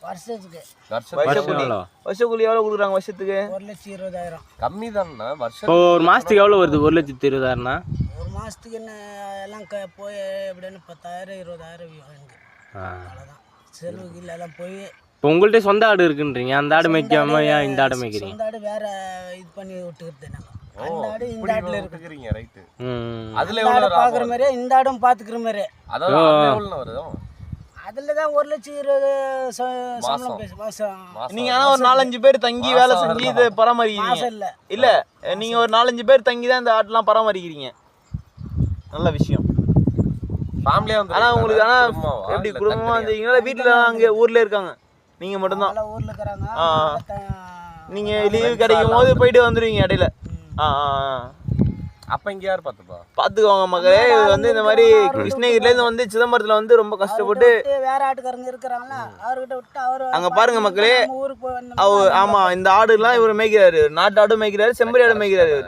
வருஷத்துக்கு. வருஷக்கூலி எவ்வளவு கொடுக்குறாங்க வருஷத்துக்கு? 1,20,000. கம்மி தானே வருஷம். ஒரு மாசத்துக்கு எவ்வளவு வருது? 1,20,000னா ஒரு மாசத்துக்கு என்ன எல்லாம் போய் எப்படின்னு 10,000 20,000 வாங்குது. அவ்வளோதான் செலவுக்கு இல்லை எல்லாம் போய். இப்போ உங்கள்கிட்ட சொந்த ஆடு இருக்குன்றீங்க, அந்த ஆடு மேய்க்காம ஏன் இந்த ஆடு மேய்க்கிறீங்க? சொந்த ஆடு வேற இது பண்ணி விட்டுக்கிறது நாங்கள். அந்த ஆடு இந்த ஆடுல இருக்குறீங்க ரைட். அதுல எவ்வளவு பாக்குற மாதிரி இந்த ஆடும் பாத்துக்கிற மாதிரி. அதாவது எவ்வளவு வருது? அதுல தான் 1,20,000 சம்பளம் மாசம். நீங்க ஆனா ஒரு 4-5 பேர் தங்கி வேலை செஞ்சு இதை பராமரிக்கிறீங்க இல்ல? நீங்க ஒரு 4-5 பேர் தங்கி தான் இந்த ஆட்டெல்லாம் பராமரிக்கிறீங்க. நல்ல விஷயம். ஃபேமிலியா வந்து. ஆனா உங்களுக்கு ஆனா எப்படி குடும்பமா வந்தீங்களா? வீட்டுல அங்க ஊர்ல இருக்காங்க, நீங்க மட்டும்தான் ஊர்ல இருக்காங்க. நீங்க லீவு கிடைக்கும் போது போயிட்டு வந்துருவீங்க இடையில. அப்ப இங்க யார் பாத்துக்கோங்க மக்களே. இது வந்து இந்த மாதிரி கிருஷ்ணகிரில இருந்து வந்து சிதம்பரத்துல வந்து ரொம்ப கஷ்டப்பட்டு வேற ஆட்டுக்காரங்க இருக்கிறாங்களா, அவர்கிட்ட விட்டு அவரு அங்க பாருங்க மக்களே. ஊருக்கு போய் ஆமா இந்த ஆடு எல்லாம் இவர் மேய்க்கிறாரு, நாட்டு ஆடு மேய்க்கிறாரு, செம்பரி ஆடு மேய்க்கிறாரு.